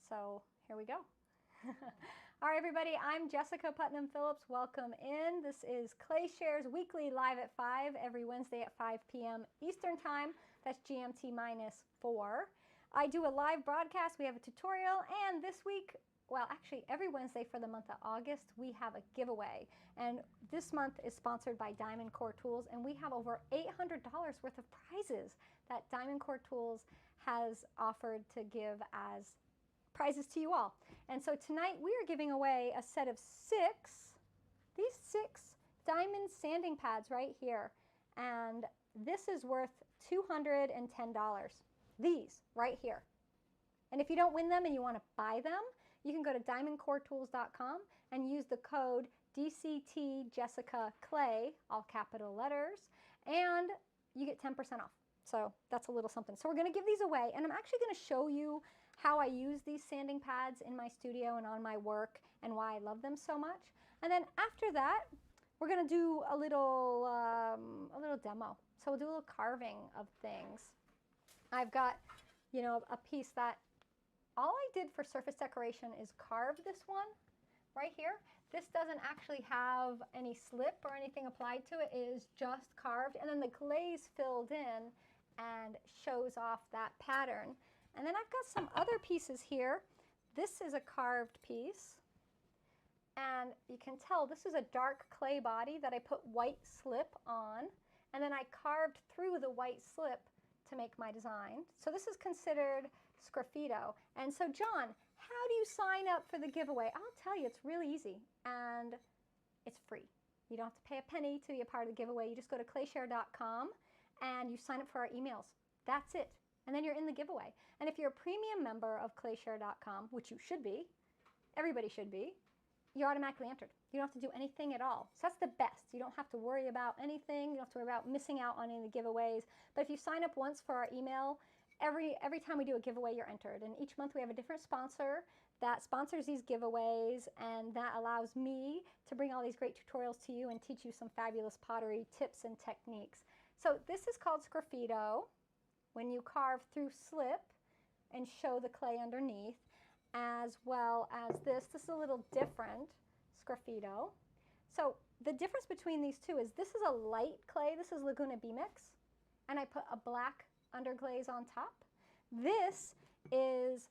So here we go. All right, everybody, I'm Jessica Putnam-Phillips. Welcome in. This is Clay Shares Weekly live at 5 every Wednesday at 5 p.m. Eastern Time. That's GMT -4. I do a live broadcast. We have a tutorial, and this week, well, actually every Wednesday for the month of August, we have a giveaway. And this month is sponsored by Diamond Core Tools, and we have over $800 worth of prizes that Diamond Core Tools has offered to give as prizes to you all. And so tonight we are giving away a set of these 6 diamond sanding pads right here. And this is worth $210. These right here. And if you don't win them and you want to buy them, you can go to diamondcoretools.com and use the code DCTJessicaClay, all capital letters, and you get 10% off. So that's a little something. So we're going to give these away, and I'm actually going to show you how I use these sanding pads in my studio and on my work and why I love them so much. And then after that, we're going to do a little demo. So we'll do a little carving of things. I've got, you know, a piece that all I did for surface decoration is carve this one right here. This doesn't actually have any slip or anything applied to it. It is just carved, and then the glaze filled in and shows off that pattern. And then I've got some other pieces here. This is a carved piece, and you can tell this is a dark clay body that I put white slip on, and then I carved through the white slip to make my design. So this is considered sgraffito. And so John, how do you sign up for the giveaway? I'll tell you, it's really easy, and it's free. You don't have to pay a penny to be a part of the giveaway. You just go to clayshare.com and you sign up for our emails. That's it. And then you're in the giveaway. And if you're a premium member of clayshare.com, which you should be, everybody should be, you're automatically entered. You don't have to do anything at all. So that's the best. You don't have to worry about anything. You don't have to worry about missing out on any giveaways. But if you sign up once for our email, every time we do a giveaway, you're entered. And each month we have a different sponsor that sponsors these giveaways, and that allows me to bring all these great tutorials to you and teach you some fabulous pottery tips and techniques. So this is called sgraffito, when you carve through slip and show the clay underneath, as well as this. This is a little different, sgraffito. So the difference between these two is this is a light clay. This is Laguna B-Mix, and I put a black underglaze on top. This is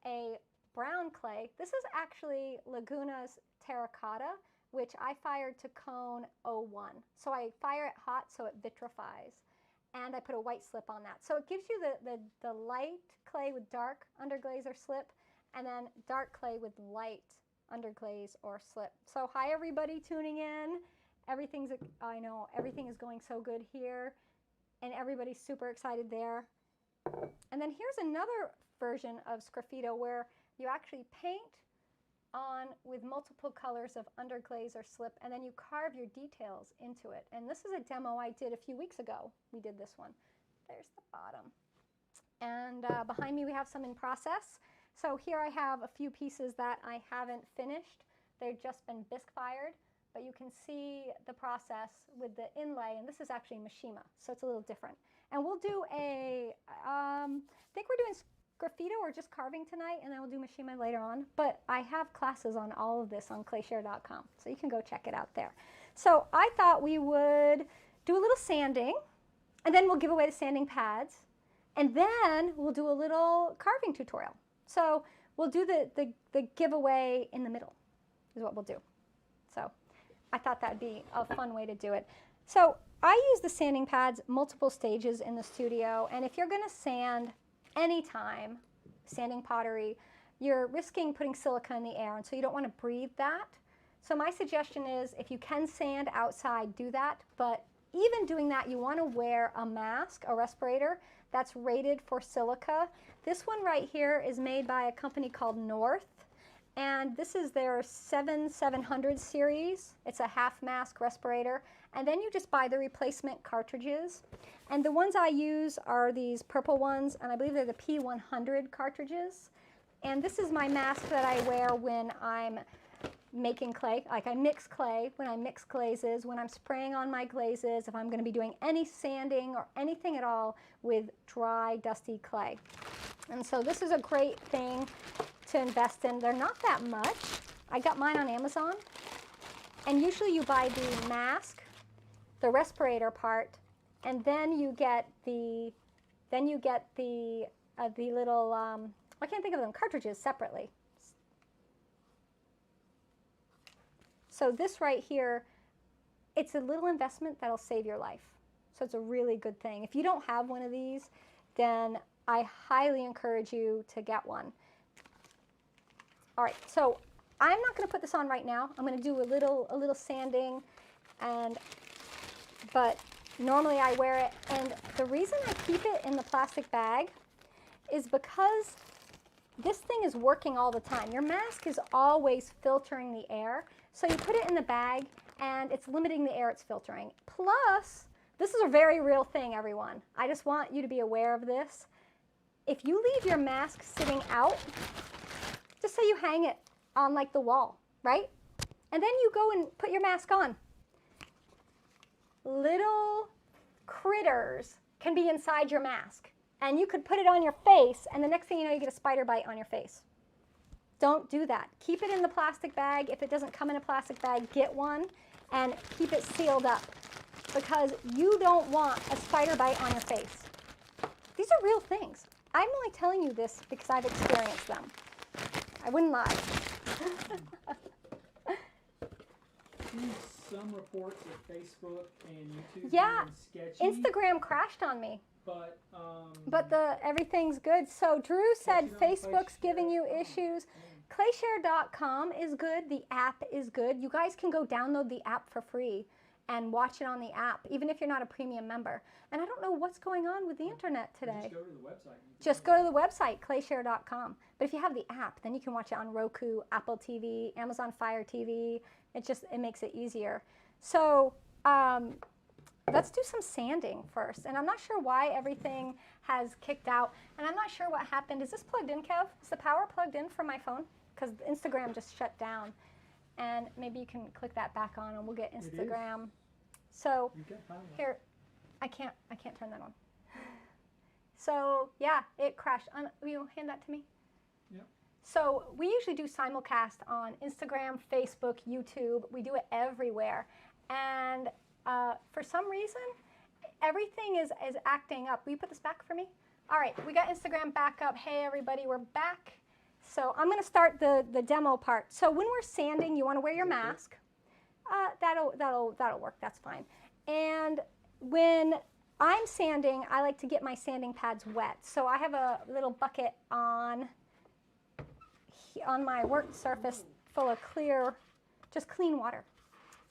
a brown clay. This is actually Laguna's terracotta, which I fired to cone 01. So I fire it hot so it vitrifies. And I put a white slip on that. So it gives you the light clay with dark underglaze or slip, and then dark clay with light underglaze or slip. So hi everybody tuning in. I know everything is going so good here, and everybody's super excited there. And then here's another version of sgraffito where you actually paint on with multiple colors of underglaze or slip, and then you carve your details into it. And this is a demo I did a few weeks ago. We did this one. There's the bottom. And behind me we have some in process. So here I have a few pieces that I haven't finished. They've just been bisque fired, but you can see the process with the inlay, and this is actually Mishima, so it's a little different. And we'll do I think we're doing sgraffito or just carving tonight, and then we'll do Mishima later on. But I have classes on all of this on clayshare.com, so you can go check it out there. So I thought we would do a little sanding, and then we'll give away the sanding pads, and then we'll do a little carving tutorial. So we'll do the giveaway in the middle is what we'll do. So I thought that would be a fun way to do it. So I use the sanding pads multiple stages in the studio, and if you're going to sand anytime, sanding pottery, you're risking putting silica in the air, and so you don't want to breathe that. So my suggestion is if you can sand outside, do that, but even doing that, you want to wear a mask, a respirator, that's rated for silica. This one right here is made by a company called North, and this is their 700 series. It's a half mask respirator, and then you just buy the replacement cartridges. And the ones I use are these purple ones, and I believe they're the P100 cartridges. And this is my mask that I wear when I'm making clay, like I mix clay, when I mix glazes, when I'm spraying on my glazes, if I'm going to be doing any sanding or anything at all with dry, dusty clay. And so this is a great thing to invest in. They're not that much. I got mine on Amazon. And usually you buy the mask, the respirator part, and then you get the little, I can't think of them, cartridges separately. So this right here, it's a little investment that'll save your life. So it's a really good thing. If you don't have one of these, then I highly encourage you to get one. All right, so I'm not going to put this on right now. I'm going to do a little sanding, but normally I wear it. And the reason I keep it in the plastic bag is because this thing is working all the time. Your mask is always filtering the air. So you put it in the bag and it's limiting the air it's filtering. Plus, this is a very real thing, everyone. I just want you to be aware of this. If you leave your mask sitting out, just say you hang it on like the wall, right? And then you go and put your mask on. Little critters can be inside your mask. And you could put it on your face, and the next thing you know, you get a spider bite on your face. Don't do that. Keep it in the plastic bag. If it doesn't come in a plastic bag, get one and keep it sealed up, because you don't want a spider bite on your face. These are real things. I'm only telling you this because I've experienced them. I wouldn't lie. Some reports that Facebook and YouTube yeah, sketchy. Instagram crashed on me. But everything's good. So Drew said Facebook's giving you issues. Clayshare.com is good. The app is good. You guys can go download the app for free and watch it on the app, even if you're not a premium member. And I don't know what's going on with the internet today. Just go to the website. Just go to the website, clayshare.com. But if you have the app, then you can watch it on Roku, Apple TV, Amazon Fire TV. It makes it easier. So let's do some sanding first. And I'm not sure why everything has kicked out. And I'm not sure what happened. Is this plugged in, Kev? Is the power plugged in for my phone? Because Instagram just shut down. And maybe you can click that back on and we'll get Instagram. So here, I can't turn that on. So yeah, it crashed. Will you hand that to me? Yep. So we usually do simulcast on Instagram, Facebook, YouTube. We do it everywhere. And for some reason, everything is acting up. Will you put this back for me? All right, we got Instagram back up. Hey everybody, we're back. So I'm gonna start the demo part. So when we're sanding, you wanna wear your mask. That'll work, that's fine. And when I'm sanding, I like to get my sanding pads wet. So I have a little bucket on my work surface full of just clean water.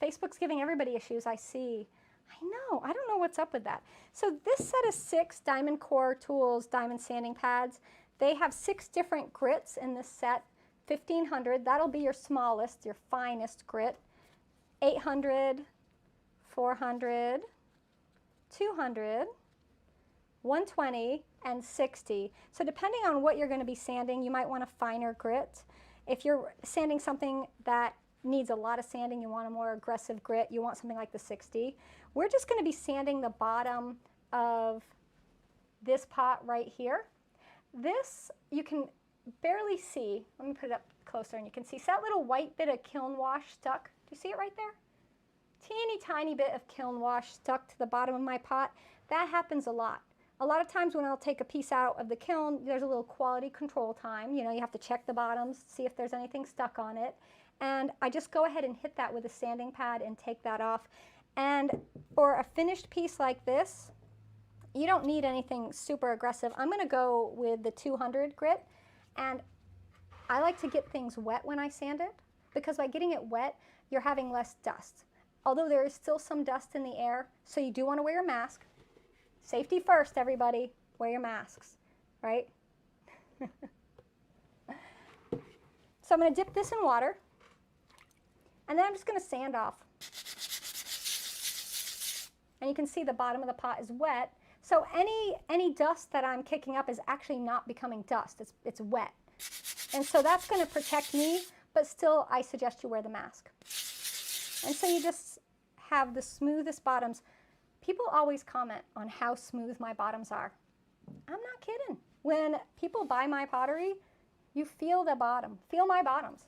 Facebook's giving everybody issues, I see. I know, I don't know what's up with that. So this set of 6 Diamond Core Tools diamond sanding pads, they have 6 different grits in this set. 1500, that'll be your smallest, your finest grit. 800, 400, 200, 120, and 60. So depending on what you're going to be sanding, you might want a finer grit. If you're sanding something that needs a lot of sanding, you want a more aggressive grit, you want something like the 60. We're just going to be sanding the bottom of this pot right here. This you can barely see. Let me put it up closer and you can see. See that little white bit of kiln wash stuck? Do you see it right there? Teeny tiny bit of kiln wash stuck to the bottom of my pot. That happens a lot. A lot of times when I'll take a piece out of the kiln, there's a little quality control time. You know, you have to check the bottoms, see if there's anything stuck on it. And I just go ahead and hit that with a sanding pad and take that off. And for a finished piece like this, you don't need anything super aggressive. I'm going to go with the 200 grit. And I like to get things wet when I sand it, because by getting it wet, you're having less dust. Although there is still some dust in the air, so you do want to wear your mask. Safety first, everybody. Wear your masks, right? So I'm going to dip this in water, and then I'm just going to sand off. And you can see the bottom of the pot is wet. So any dust that I'm kicking up is actually not becoming dust. It's wet. And so that's going to protect me, but still I suggest you wear the mask. And so you just have the smoothest bottoms. People always comment on how smooth my bottoms are. I'm not kidding. When people buy my pottery, You feel the bottom. Feel my bottoms.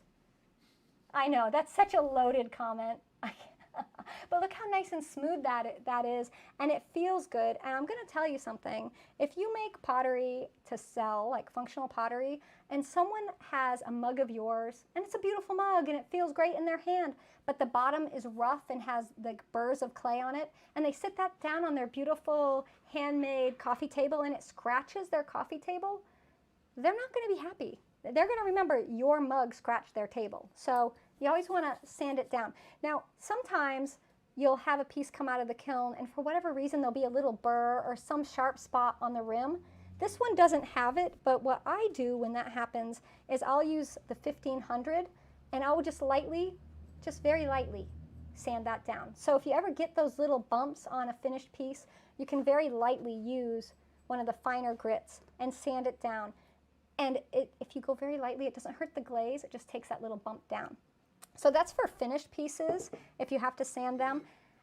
I know, that's such a loaded comment. But look how nice and smooth that is, and it feels good. And I'm going to tell you something. If you make pottery to sell, like functional pottery, and someone has a mug of yours, and it's a beautiful mug, and it feels great in their hand, but the bottom is rough and has the burrs of clay on it, and they sit that down on their beautiful handmade coffee table, and it scratches their coffee table, they're not going to be happy. They're going to remember your mug scratched their table. So you always want to sand it down. Now, sometimes you'll have a piece come out of the kiln, and for whatever reason, there'll be a little burr or some sharp spot on the rim. This one doesn't have it, but what I do when that happens is I'll use the 1500, and I'll just very lightly, sand that down. So if you ever get those little bumps on a finished piece, you can very lightly use one of the finer grits and sand it down. And if you go very lightly, it doesn't hurt the glaze, it just takes that little bump down. So that's for finished pieces, if you have to sand them.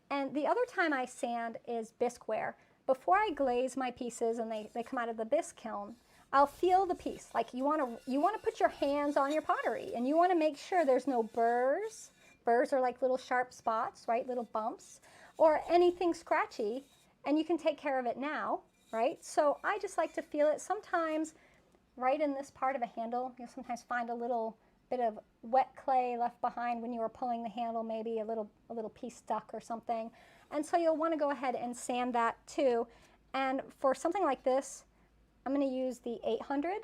And the other time I sand is bisqueware. Before I glaze my pieces and they come out of the bisque kiln, I'll feel the piece. Like you want to put your hands on your pottery, and you want to make sure there's no burrs. Burrs are like little sharp spots, right? Little bumps, or anything scratchy, and you can take care of it now, right? So I just like to feel it. Sometimes right in this part of a handle, you'll sometimes find a little bit of wet clay left behind when you were pulling the handle, maybe a little piece stuck or something. And so you'll want to go ahead and sand that too. And for something like this, I'm going to use the 800.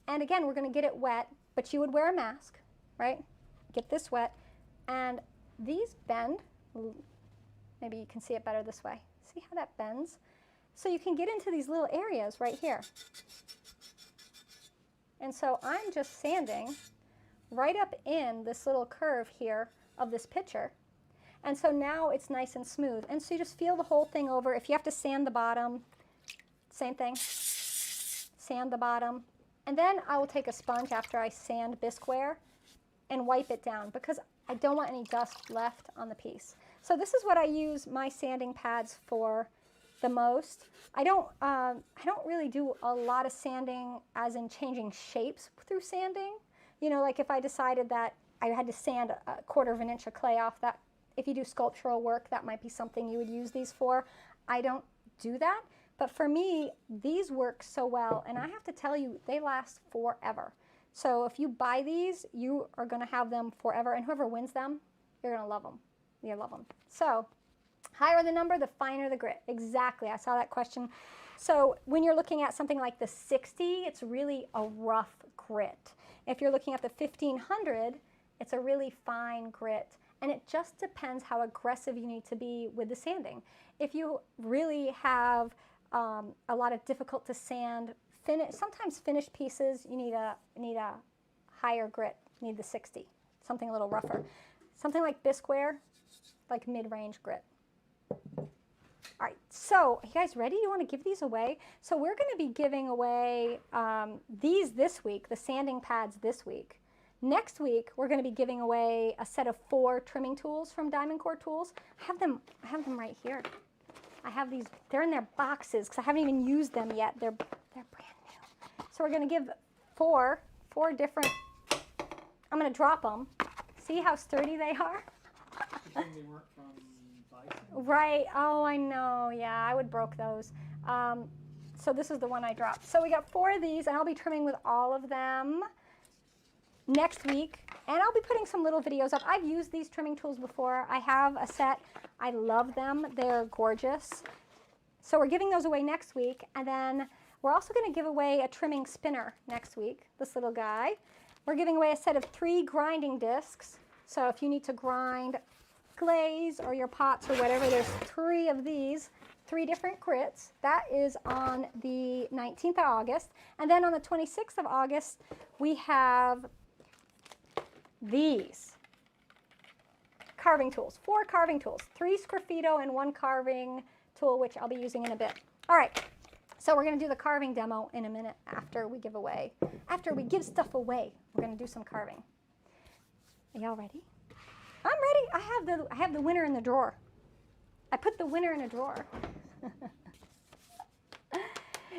And again, we're going to get it wet, but you would wear a mask, right? Get this wet. And these bend. Maybe you can see it better this way. See how that bends? So you can get into these little areas right here. And so I'm just sanding right up in this little curve here of this pitcher. And so now it's nice and smooth. And so you just feel the whole thing over. If you have to sand the bottom, same thing. Sand the bottom. And then I will take a sponge after I sand bisqueware and wipe it down because I don't want any dust left on the piece. So this is what I use my sanding pads for the most. I don't really do a lot of sanding as in changing shapes through sanding. You know, like if I decided that I had to sand a 1/4 of an inch of clay off, that if you do sculptural work, that might be something you would use these for. I don't do that. But for me, these work so well, and I have to tell you, they last forever. So if you buy these, you are going to have them forever, and whoever wins them, you're going to love them. You love them. So higher the number, the finer the grit. Exactly. I saw that question. So when you're looking at something like the 60, it's really a rough grit. If you're looking at the 1500, it's a really fine grit. And it just depends how aggressive you need to be with the sanding. If you really have a lot of difficult to sand, sometimes finished pieces, you need a higher grit. You need the 60, something a little rougher. Something like bisqueware, like mid-range grit. All right, so you guys ready? You want to give these away? So we're going to be giving away these this week, the sanding pads this week. Next week, we're going to be giving away a set of 4 trimming tools from Diamond Core Tools. I have them right here. I have these, they're in their boxes because I haven't even used them yet. They're brand new. So we're going to give four different, I'm going to drop them. See how sturdy they are? They weren't from Bison. Right. Oh, I know. Yeah, I would broke those. So this is the one I dropped. So we got 4 of these, and I'll be trimming with all of them next week. And I'll be putting some little videos up. I've used these trimming tools before. I have a set. I love them. They're gorgeous. So we're giving those away next week. And then we're also going to give away a trimming spinner next week, this little guy. We're giving away a set of 3 grinding discs. So if you need to grind glaze or your pots or whatever, there's 3 of these, 3 different grits. That is on the 19th of August. And then on the 26th of August, we have these carving tools, 4 carving tools, 3 sgraffito and 1 carving tool, which I'll be using in a bit. All right, so we're going to do the carving demo in a minute after we give away. After we give stuff away, we're going to do some carving. Are y'all ready? I'm ready. I have the winner in the drawer. I put the winner in a drawer.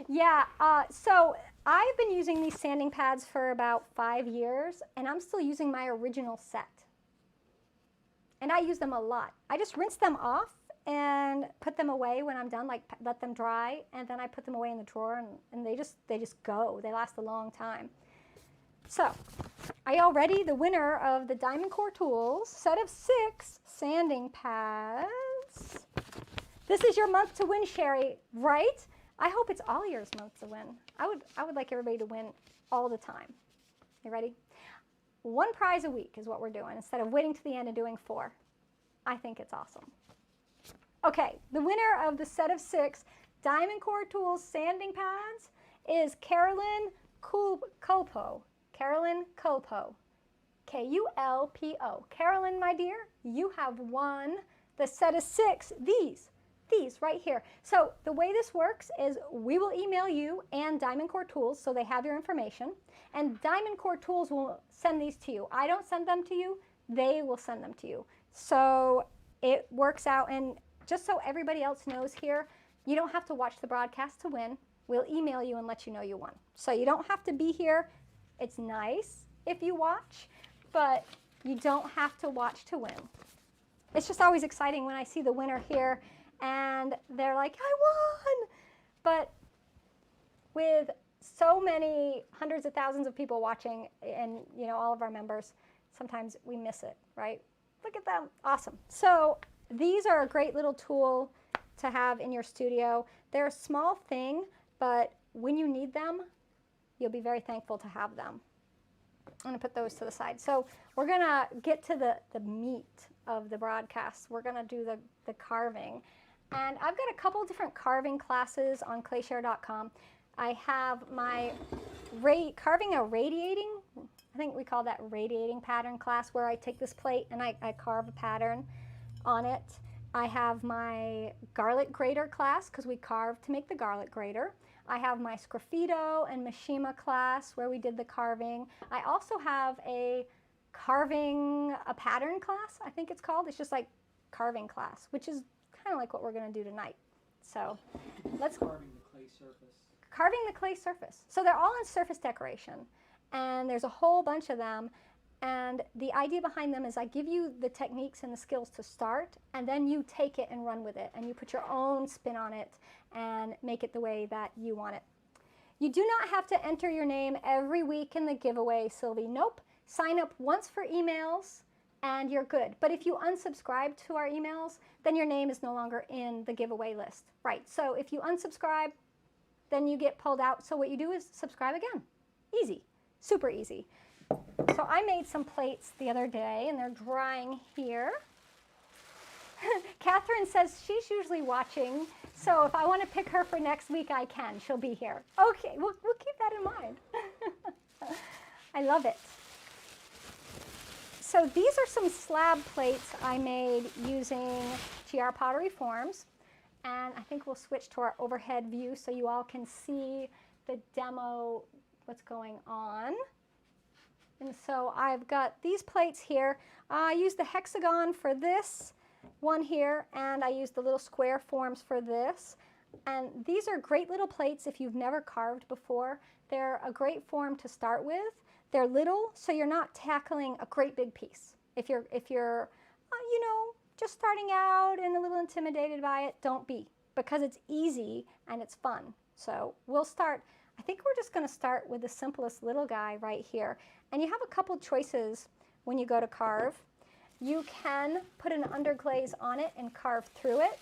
Yeah, so I've been using these sanding pads for about 5 years, and I'm still using my original set. And I use them a lot. I just rinse them off and put them away when I'm done, like let them dry, and then I put them away in the drawer, and they just go. They last a long time. So, are y'all ready? The winner of the Diamond Core Tools set of 6 sanding pads. This is your month to win, Sherry, right? I hope it's all yours month to win. I would like everybody to win all the time. You ready? 1 prize a week is what we're doing instead of waiting to the end and doing 4. I think it's awesome. Okay, the winner of the set of 6 Diamond Core Tools sanding pads is Carolyn Kulpo. Carolyn Kulpo. K-U-L-P-O. Carolyn, my dear, you have won the set of 6, these right here. So the way this works is we will email you and Diamond Core Tools so they have your information, and Diamond Core Tools will send these to you. I don't send them to you, they will send them to you. So it works out, and just so everybody else knows here, you don't have to watch the broadcast to win. We'll email you and let you know you won. So you don't have to be here. It's nice if you watch, but you don't have to watch to win. It's just always exciting when I see the winner here and they're like, I won! But with so many hundreds of thousands of people watching and all of our members, sometimes we miss it, right? Look at them, awesome. So these are a great little tool to have in your studio. They're a small thing, but when you need them, you'll be very thankful to have them. I'm going to put those to the side. So we're going to get to the meat of the broadcast. We're going to do the carving. And I've got a couple different carving classes on clayshare.com. I have my carving a radiating, I think we call that radiating pattern class, where I take this plate and I carve a pattern on it. I have my garlic grater class, because we carve to make the garlic grater. I have my Sgraffito and Mishima class where we did the carving. I also have a carving a pattern class, I think it's called. It's just like carving class, which is kind of like what we're going to do tonight. So let's carving the clay surface. Carving the clay surface. So they're all in surface decoration, and there's a whole bunch of them. And the idea behind them is I give you the techniques and the skills to start, and then you take it and run with it, and you put your own spin on it and make it the way that you want it. You do not have to enter your name every week in the giveaway, Sylvie. Nope. Sign up once for emails and you're good. But if you unsubscribe to our emails, then your name is no longer in the giveaway list. Right. So if you unsubscribe, then you get pulled out. So what you do is subscribe again. Easy. Super easy. So I made some plates the other day, and they're drying here. Catherine says she's usually watching, so if I want to pick her for next week, I can. She'll be here. Okay, we'll keep that in mind. I love it. So these are some slab plates I made using GR Pottery Forms, and I think we'll switch to our overhead view so you all can see the demo, what's going on. And so I've got these plates here. I used the hexagon for this one here, and I used the little square forms for this. And these are great little plates if you've never carved before. They're a great form to start with. They're little, so you're not tackling a great big piece. If you're just starting out and a little intimidated by it, don't be, because it's easy and it's fun. So we'll start. I think we're just going to start with the simplest little guy right here. And you have a couple choices when you go to carve. You can put an underglaze on it and carve through it,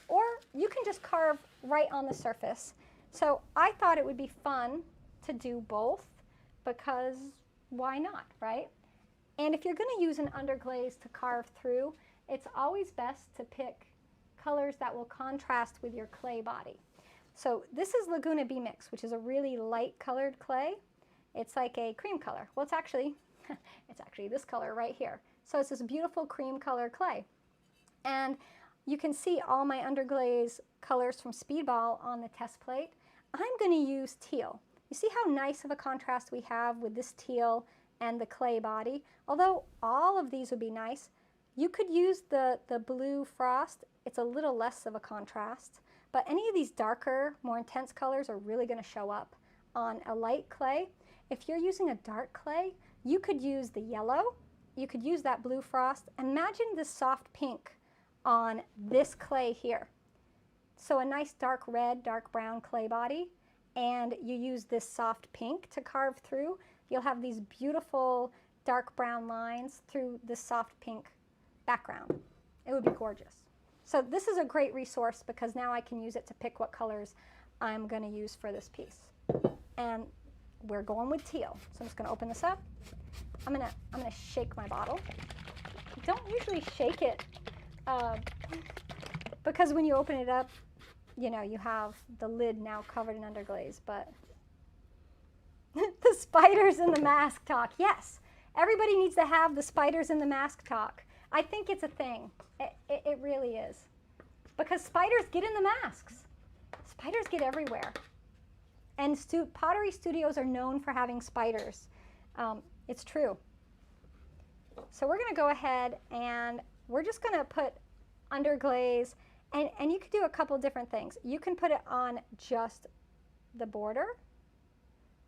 or you can just carve right on the surface. So I thought it would be fun to do both, because why not, right? And if you're going to use an underglaze to carve through, it's always best to pick colors that will contrast with your clay body. So this is Laguna B-Mix, which is a really light colored clay. It's like a cream color. Well, it's actually this color right here. So it's this beautiful cream color clay. And you can see all my underglaze colors from Speedball on the test plate. I'm going to use teal. You see how nice of a contrast we have with this teal and the clay body? Although all of these would be nice, you could use the blue frost. It's a little less of a contrast. But any of these darker, more intense colors are really going to show up on a light clay. If you're using a dark clay, you could use the yellow, you could use that blue frost. Imagine this soft pink on this clay here. So a nice dark red, dark brown clay body, and you use this soft pink to carve through. You'll have these beautiful dark brown lines through this soft pink background. It would be gorgeous. So this is a great resource because now I can use it to pick what colors I'm going to use for this piece. And we're going with teal. So I'm just going to open this up. I'm gonna shake my bottle. I don't usually shake it because when you open it up, you know, you have the lid now covered in underglaze, but the spiders in the mask talk. Yes, everybody needs to have the spiders in the mask talk. I think it's a thing. It really is. Because spiders get in the masks. Spiders get everywhere. And pottery studios are known for having spiders. It's true. So we're going to go ahead and we're just going to put underglaze. And you could do a couple different things. You can put it on just the border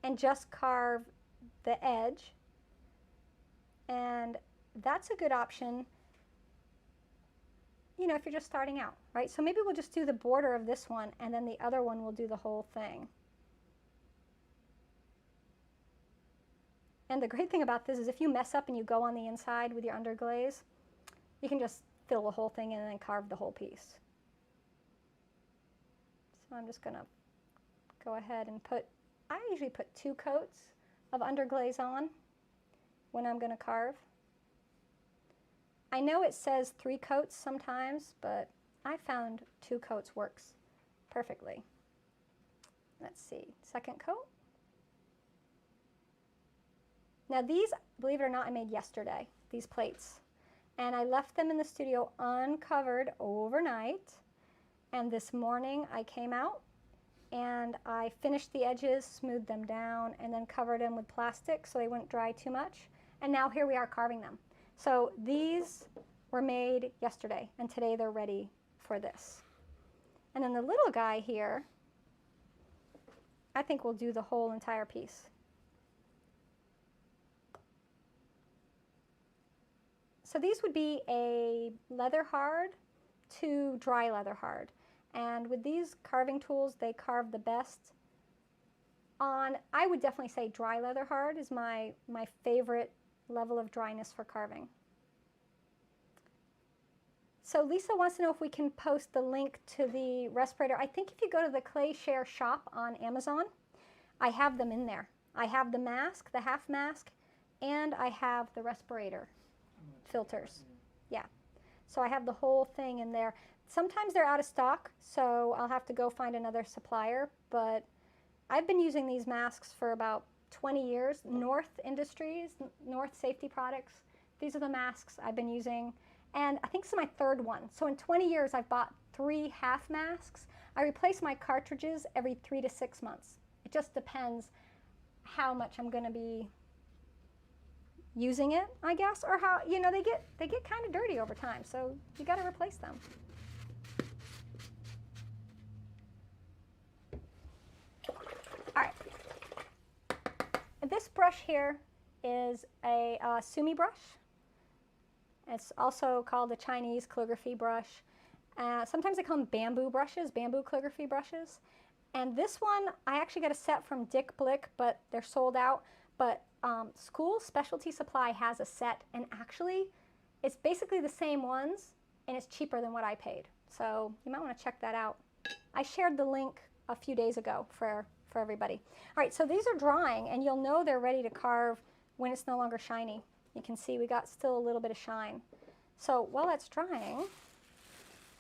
and just carve the edge. And that's a good option, you know, if you're just starting out, right? So maybe we'll just do the border of this one, and then the other one will do the whole thing. And the great thing about this is if you mess up and you go on the inside with your underglaze, you can just fill the whole thing in and then carve the whole piece. So I'm just going to go ahead and I usually put 2 coats of underglaze on when I'm going to carve. I know it says 3 coats sometimes, but I found 2 coats works perfectly. Let's see, second coat. Now these, believe it or not, I made yesterday, these plates. And I left them in the studio uncovered overnight. And this morning I came out and I finished the edges, smoothed them down, and then covered them with plastic so they wouldn't dry too much. And now here we are carving them. So these were made yesterday, and today they're ready for this. And then the little guy here, I think we'll do the whole entire piece. So these would be a leather hard to dry leather hard. And with these carving tools, they carve the best on, I would definitely say dry leather hard is my favorite level of dryness for carving. So Lisa wants to know if we can post the link to the respirator. I think if you go to the Clay Share shop on Amazon, I have them in there. I have the mask, the half mask, and I have the respirator filters. Yeah. So I have the whole thing in there. Sometimes they're out of stock, so I'll have to go find another supplier, but I've been using these masks for about 20 years. North Industries, North Safety Products, these are the masks I've been using, and I think this is my 3rd one. So in 20 years, I've bought 3 half masks. I replace my cartridges every 3 to 6 months. It just depends how much I'm going to be using it, I guess, or how, you know, they get kind of dirty over time, so you got to replace them. All right. This brush here is a sumi brush. It's also called a Chinese calligraphy brush. Sometimes they call them bamboo brushes, bamboo calligraphy brushes. And this one, I actually got a set from Dick Blick, but they're sold out. But School Specialty Supply has a set, and actually, it's basically the same ones, and it's cheaper than what I paid. So you might want to check that out. I shared the link a few days ago for everybody. All right, so these are drying, and you'll know they're ready to carve when it's no longer shiny. You can see we got still a little bit of shine. So while that's drying,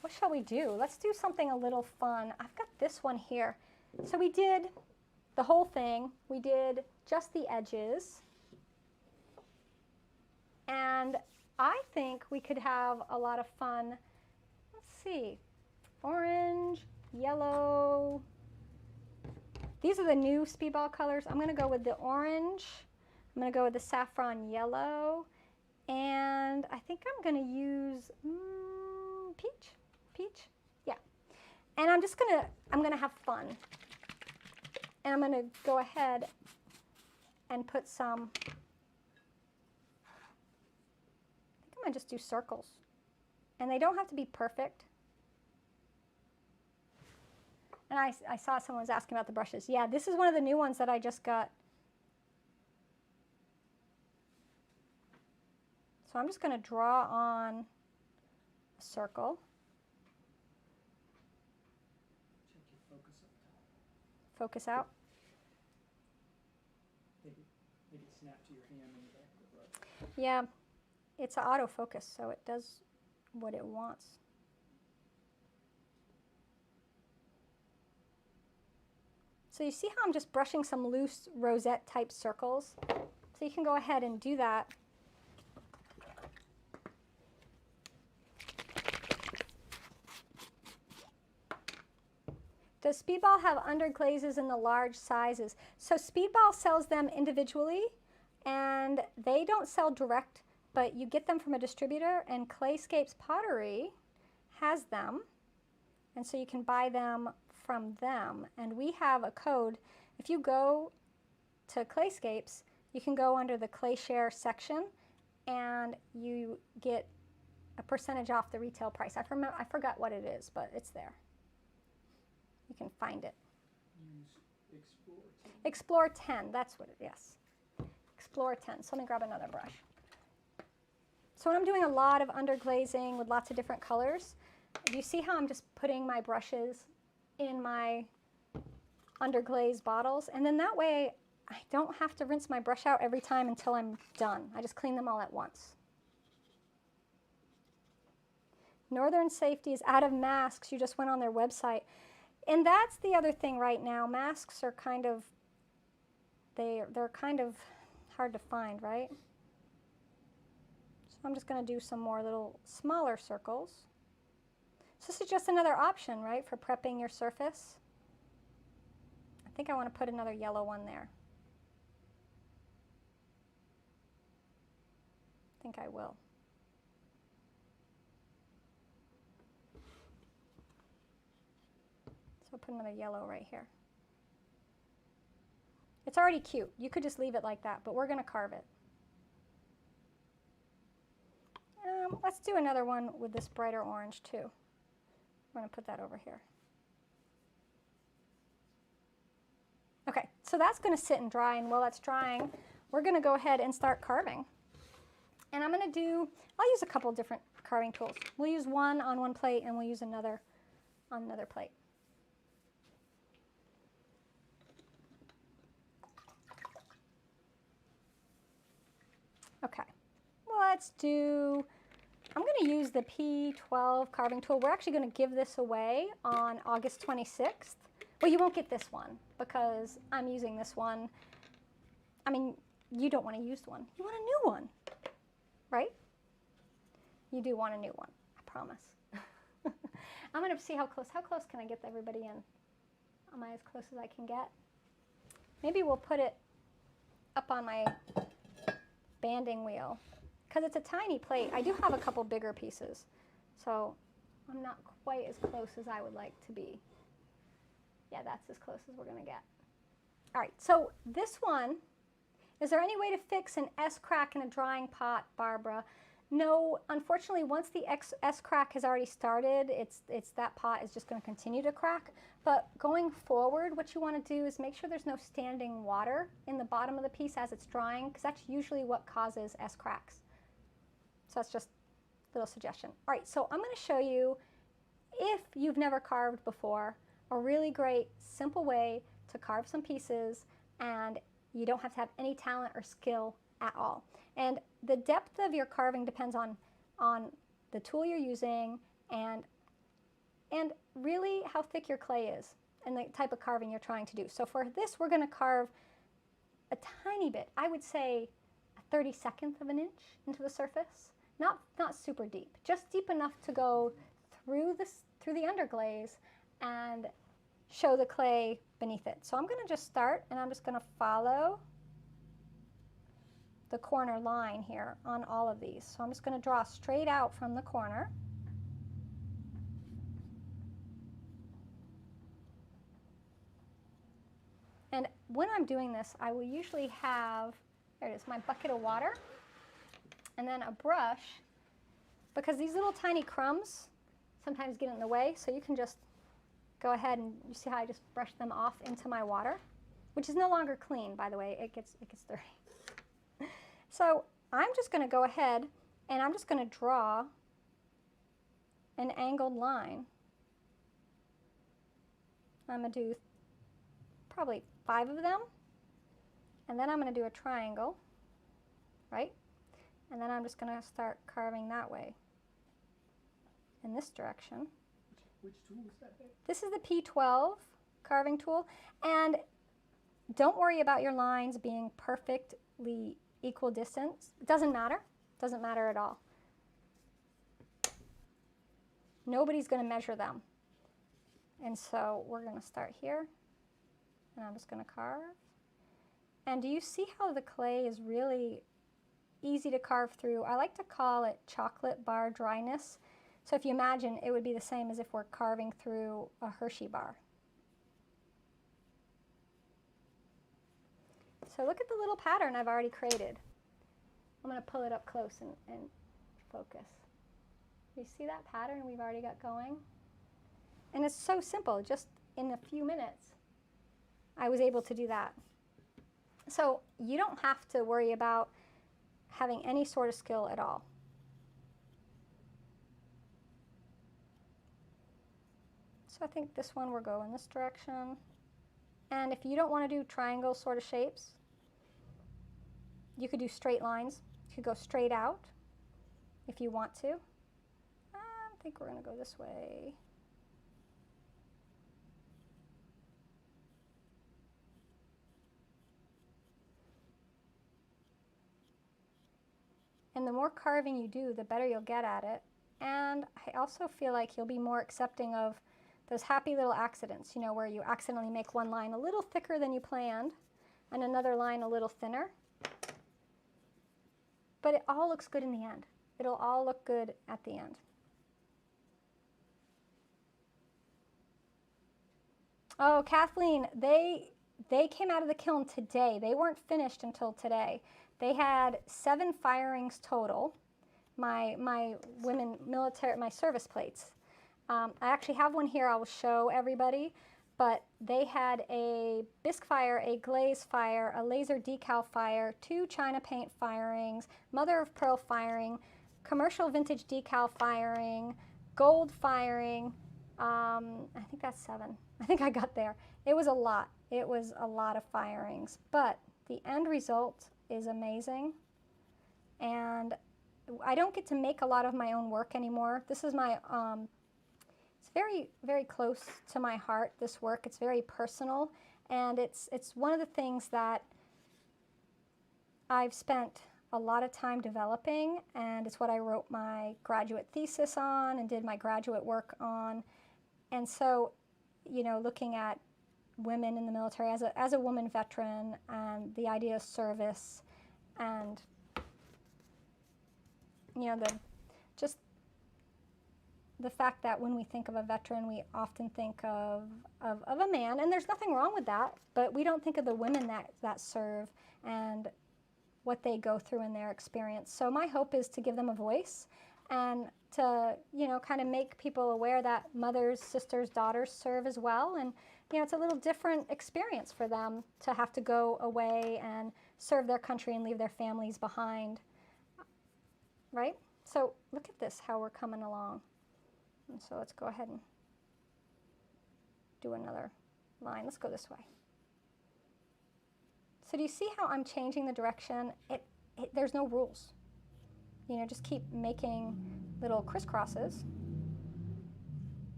what shall we do? Let's do something a little fun. I've got this one here. So we did the whole thing. We did just the edges. And I think we could have a lot of fun. Let's see. Orange, yellow. These are the new Speedball colors. I'm going to go with the orange. I'm going to go with the saffron yellow. And I think I'm going to use peach. Yeah. And I'm going to have fun. And I'm going to go ahead and put some, I think I'm going to just do circles. And they don't have to be perfect. And I saw someone was asking about the brushes. Yeah, this is one of the new ones that I just got. So I'm just going to draw on a circle. Check your focus up top. Focus out. Make it snap to your hand on the back of the brush. Yeah, it's an autofocus, so it does what it wants. So you see how I'm just brushing some loose rosette type circles? So you can go ahead and do that. Does Speedball have underglazes in the large sizes? So Speedball sells them individually, and they don't sell direct, but you get them from a distributor, and Clayscapes Pottery has them, and so you can buy them from them. And we have a code. If you go to Clayscapes, you can go under the Clay Share section, and you get a percentage off the retail price. I forgot what it is, but it's there. You can find it. Use Explore 10. Explore 10, that's what it is. Explore 10. So let me grab another brush. So when I'm doing a lot of underglazing with lots of different colors, do you see how I'm just putting my brushes in my underglaze bottles? And then that way I don't have to rinse my brush out every time until I'm done. I just clean them all at once. Northern Safety is out of masks. You just went on their website. And that's the other thing right now. Masks are kind of, they're kind of hard to find, right? So I'm just going to do some more little smaller circles. So this is just another option, right, for prepping your surface. I think I want to put another yellow one there. I think I will. So I'll put another yellow right here. It's already cute. You could just leave it like that, but we're going to carve it. Let's do another one with this brighter orange too. I'm going to put that over here. Okay, so that's going to sit and dry, and while that's drying, we're going to go ahead and start carving. And I'm going to I'll use a couple different carving tools. We'll use one on one plate, and we'll use another on another plate. Okay, I'm going to use the P12 carving tool. We're actually going to give this away on August 26th. Well, you won't get this one because I'm using this one. I mean, you don't want a used one. You want a new one, right? You do want a new one, I promise. I'm going to see how close can I get everybody in? Am I as close as I can get? Maybe we'll put it up on my banding wheel because it's a tiny plate. I do have a couple bigger pieces, so I'm not quite as close as I would like to be. Yeah, that's as close as we're going to get. All right, so this one, is there any way to fix an S-crack in a drying pot, Barbara? No, unfortunately, once the S-crack has already started, that pot is just going to continue to crack. But going forward, what you want to do is make sure there's no standing water in the bottom of the piece as it's drying, because that's usually what causes S-cracks. So that's just a little suggestion. All right, so I'm going to show you, if you've never carved before, a really great, simple way to carve some pieces, and you don't have to have any talent or skill at all. And the depth of your carving depends on the tool you're using and really how thick your clay is and the type of carving you're trying to do. So for this, we're going to carve a tiny bit, I would say a 32nd of an inch into the surface. Not super deep, just deep enough to go through the underglaze and show the clay beneath it. So I'm going to just start, and I'm just going to follow the corner line here on all of these. So I'm just going to draw straight out from the corner. And when I'm doing this, I will usually have, there it is, my bucket of water, and then a brush, because these little tiny crumbs sometimes get in the way, so you can just go ahead and you see how I just brush them off into my water, which is no longer clean, by the way. It gets dirty. So I'm just going to go ahead and I'm just going to draw an angled line. I'm going to do probably 5 of them, and then I'm going to do a triangle, right? And then I'm just going to start carving that way in this direction. Which tool is that there? This is the P12 carving tool, and don't worry about your lines being perfectly equal distance. It doesn't matter. Doesn't matter at all. Nobody's going to measure them. And so we're going to start here, and I'm just going to carve. And do you see how the clay is really easy to carve through? I like to call it chocolate bar dryness. So if you imagine, it would be the same as if we're carving through a Hershey bar. So look at the little pattern I've already created. I'm going to pull it up close and focus. You see that pattern we've already got going? And it's so simple. Just in a few minutes, I was able to do that. So you don't have to worry about having any sort of skill at all. So I think this one will go in this direction. And if you don't want to do triangle sort of shapes, you could do straight lines. You could go straight out if you want to. I think we're going to go this way. And the more carving you do, the better you'll get at it. And I also feel like you'll be more accepting of those happy little accidents, you know, where you accidentally make one line a little thicker than you planned and another line a little thinner. But it all looks good in the end. It'll all look good at the end. Oh, Kathleen, they came out of the kiln today. They weren't finished until today. They had 7 firings total. My women military, my service plates. I actually have one here I will show everybody, but they had a bisque fire, a glaze fire, a laser decal fire, 2 China paint firings, mother of pearl firing, commercial vintage decal firing, gold firing. I think that's 7. I think I got there. It was a lot. It was a lot of firings, but the end result is amazing. And I don't get to make a lot of my own work anymore. This is my, it's very, very close to my heart, this work. It's very personal, and it's one of the things that I've spent a lot of time developing, and it's what I wrote my graduate thesis on and did my graduate work on. And so, you know, looking at women in the military as a woman veteran and the idea of service and, you know, the fact that when we think of a veteran, we often think of a man, and there's nothing wrong with that, but we don't think of the women that serve and what they go through in their experience. So my hope is to give them a voice and to, you know, kind of make people aware that mothers, sisters, daughters serve as well. And, you know, it's a little different experience for them to have to go away and serve their country and leave their families behind, right? So look at this, how we're coming along. And so let's go ahead and do another line. Let's go this way. So do you see how I'm changing the direction? There's no rules. You know, just keep making little crisscrosses.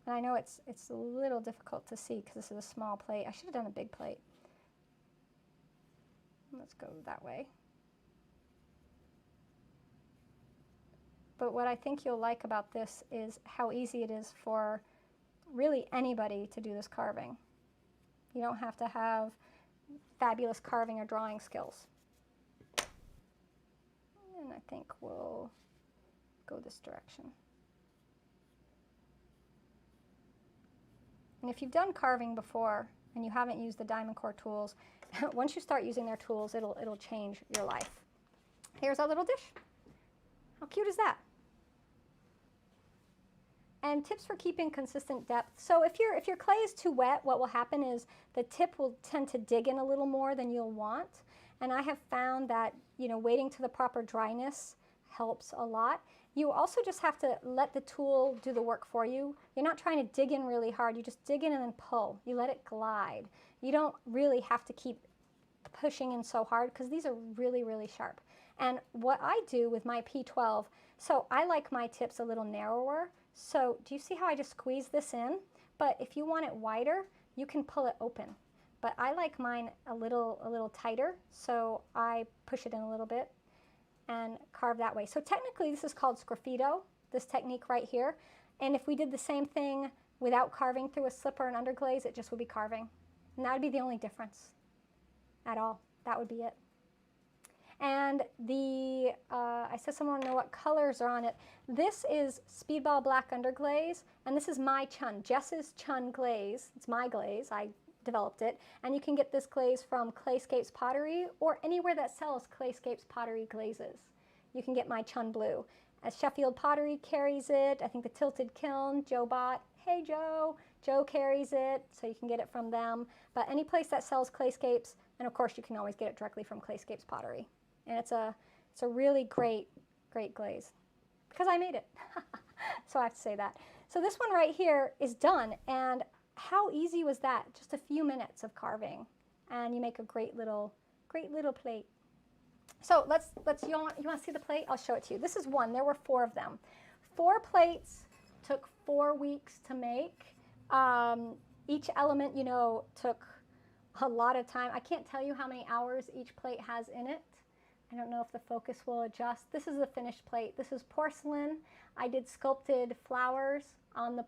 And I know it's a little difficult to see because this is a small plate. I should have done a big plate. Let's go that way. But what I think you'll like about this is how easy it is for really anybody to do this carving. You don't have to have fabulous carving or drawing skills. And I think we'll go this direction. And if you've done carving before, and you haven't used the Diamond Core tools, once you start using their tools, it'll change your life. Here's our little dish. How cute is that? And tips for keeping consistent depth. So if your clay is too wet, what will happen is the tip will tend to dig in a little more than you'll want. And I have found that, you know, waiting to the proper dryness helps a lot. You also just have to let the tool do the work for you. You're not trying to dig in really hard. You just dig in and then pull. You let it glide. You don't really have to keep pushing in so hard because these are really, really sharp. And what I do with my P12, so I like my tips a little narrower. So do you see how I just squeeze this in? But if you want it wider, you can pull it open. But I like mine a little tighter, so I push it in a little bit and carve that way. So technically this is called sgraffito, this technique right here. And if we did the same thing without carving through a slipper and underglaze, it just would be carving. And that would be the only difference at all. That would be it. And the, I said someone know what colors are on it. This is Speedball Black Underglaze, and this is my chun, Jess's chun glaze. It's my glaze, I developed it. And you can get this glaze from Clayscapes Pottery or anywhere that sells Clayscapes Pottery glazes. You can get my chun blue. As Sheffield Pottery carries it, I think the Tilted Kiln, Joe bought, hey Joe, Joe carries it, so you can get it from them. But any place that sells Clayscapes, and of course you can always get it directly from Clayscapes Pottery. And it's a really great glaze because I made it. So I have to say that. So this one right here is done, and how easy was that? Just a few minutes of carving, and you make a great little plate. So you want to see the plate? I'll show it to you. This is one. There were 4 of them. 4 plates took 4 weeks to make. Each element, you know, took a lot of time. I can't tell you how many hours each plate has in it. I don't know if the focus will adjust. This is the finished plate. This is porcelain. I did sculpted flowers on the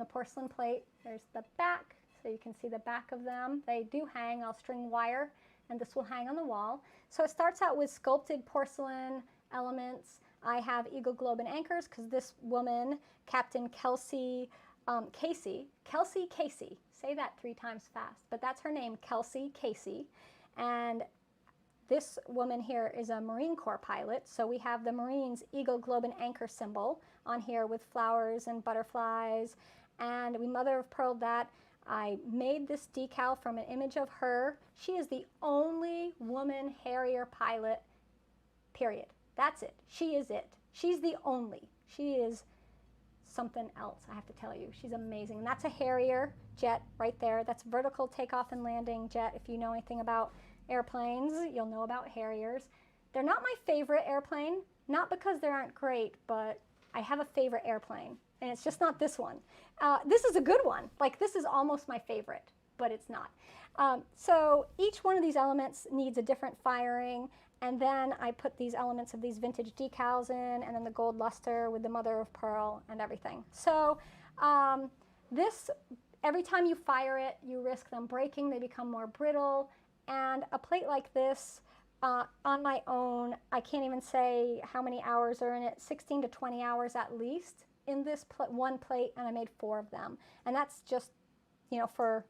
porcelain plate. There's the back, so you can see the back of them. They do hang. I'll string wire, and this will hang on the wall. So it starts out with sculpted porcelain elements. I have eagle, globe, and anchors because this woman, Captain Kelsey Casey, say that 3 times fast, but that's her name, Kelsey Casey. And this woman here is a Marine Corps pilot, so we have the Marines eagle, globe, and anchor symbol on here with flowers and butterflies, and we mother of pearled that. I made this decal from an image of her. She is the only woman Harrier pilot, period. That's it. She is it. She's the only. She is something else, I have to tell you. She's amazing. And that's a Harrier jet right there. That's vertical takeoff and landing jet. If you know anything about airplanes, you'll know about Harriers. They're not my favorite airplane, not because they aren't great, but I have a favorite airplane, and it's just not this one. This is a good one. Like, this is almost my favorite, but it's not. So each one of these elements needs a different firing, and then I put these elements of these vintage decals in, and then the gold luster with the mother of pearl and everything. So this, every time you fire it, you risk them breaking. They become more brittle. And a plate like this, on my own, I can't even say how many hours are in it, 16 to 20 hours at least in this one plate, and I made 4 of them. And that's just, you know, for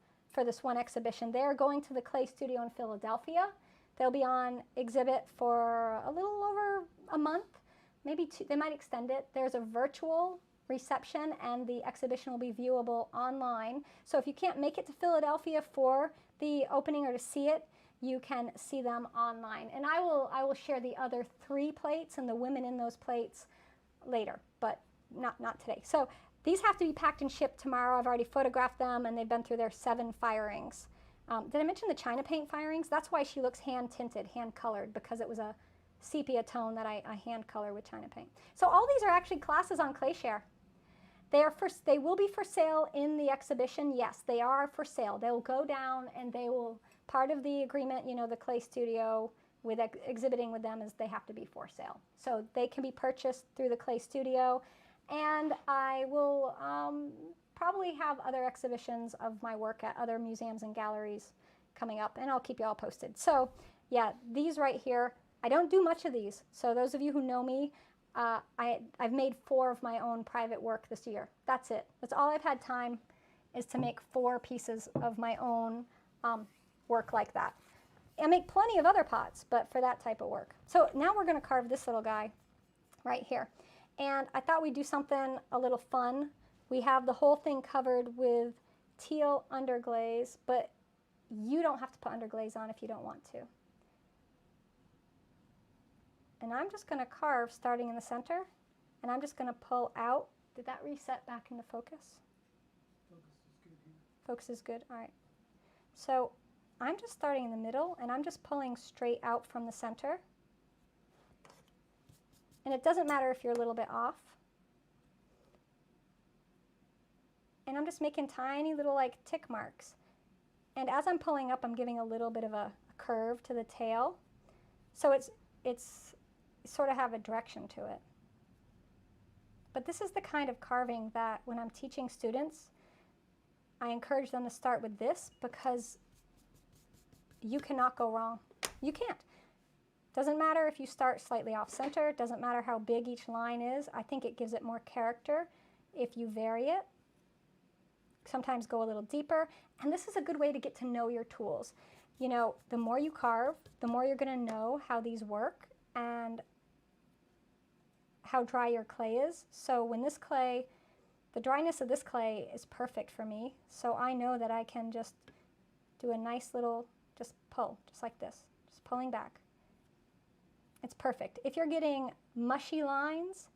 this one exhibition. They're going to the Clay Studio in Philadelphia. They'll be on exhibit for a little over a month, maybe 2. They might extend it. There's a virtual reception, and the exhibition will be viewable online. So if you can't make it to Philadelphia for the opening or to see it, you can see them online. And I will share the other 3 plates and the women in those plates later, but not today. So these have to be packed and shipped tomorrow. I've already photographed them, and they've been through their 7 firings. Did I mention the China paint firings? That's why she looks hand tinted, hand colored, because it was a sepia tone that I hand color with China paint. So all these are actually classes on ClayShare. They will be for sale in the exhibition. Yes, they are for sale. They will go down, and they will, part of the agreement, you know, the Clay Studio with exhibiting with them is they have to be for sale. So they can be purchased through the Clay Studio, and I will probably have other exhibitions of my work at other museums and galleries coming up, and I'll keep you all posted. So yeah, these right here, I don't do much of these. So those of you who know me, I've made 4 of my own private work this year. That's it. That's all I've had time, is to make 4 pieces of my own work like that. I make plenty of other pots, but for that type of work. So now we're going to carve this little guy right here. And I thought we'd do something a little fun. We have the whole thing covered with teal underglaze, but you don't have to put underglaze on if you don't want to. And I'm just going to carve starting in the center, and I'm just going to pull out. Did that reset back into focus? Focus is good. All right. So I'm just starting in the middle, and I'm just pulling straight out from the center. And it doesn't matter if you're a little bit off. And I'm just making tiny little like tick marks. And as I'm pulling up, I'm giving a little bit of a curve to the tail. So it's sort of have a direction to it. But this is the kind of carving that when I'm teaching students, I encourage them to start with this because you cannot go wrong. You can't. Doesn't matter if you start slightly off center, doesn't matter how big each line is. I think it gives it more character if you vary it. Sometimes go a little deeper. And this is a good way to get to know your tools. You know, the more you carve, the more you're going to know how these work and how dry your clay is. So when this clay, the dryness of this clay is perfect for me. So I know that I can just do a nice little, just pull, just like this, just pulling back. It's perfect. If you're getting mushy lines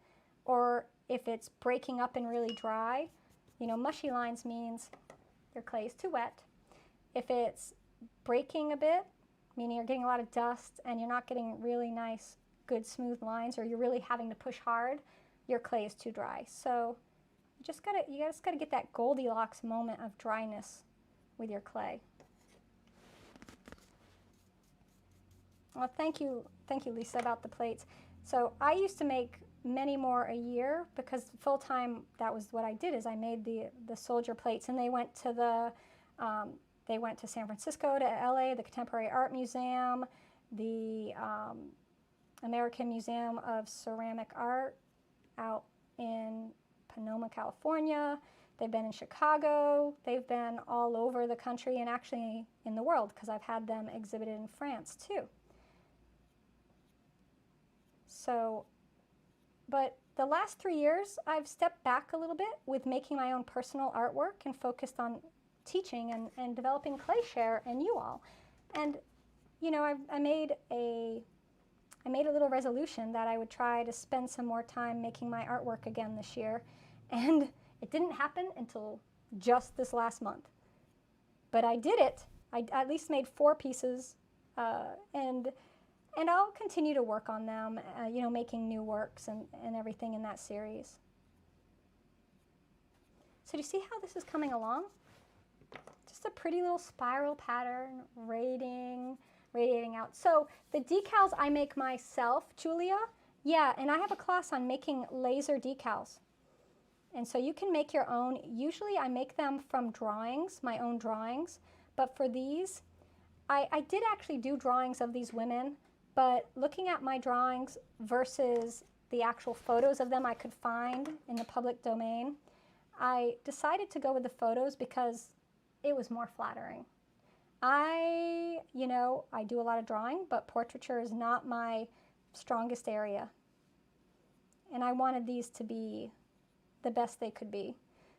or if it's breaking up and really dry, you know, mushy lines means your clay is too wet. If it's breaking a bit, meaning you're getting a lot of dust and you're not getting really nice, good, smooth lines, or you're really having to push hard, your clay is too dry. So you just gotta get that Goldilocks moment of dryness with your clay. Well, thank you, Lisa, about the plates. So I used to make many more a year because full time that was what I did. Is I made the soldier plates, and they went to San Francisco, to LA, the Contemporary Art Museum, the American Museum of Ceramic Art out in Sonoma, California. They've been in Chicago. They've been all over the country and actually in the world because I've had them exhibited in France too. So, but the last 3 years, I've stepped back a little bit with making my own personal artwork and focused on teaching and developing ClayShare and you all. And, you know, I made a little resolution that I would try to spend some more time making my artwork again this year. And it didn't happen until just this last month. But I did it. I at least made 4 pieces, and I'll continue to work on them, you know, making new works and everything in that series. So do you see how this is coming along? Just a pretty little spiral pattern, radiating out. So the decals I make myself, Julia, yeah, and I have a class on making laser decals. And so you can make your own. Usually I make them from drawings, my own drawings, but for these, I did actually do drawings of these women, but looking at my drawings versus the actual photos of them I could find in the public domain, I decided to go with the photos because it was more flattering. You know, I do a lot of drawing, but portraiture is not my strongest area. And I wanted these to be the best they could be.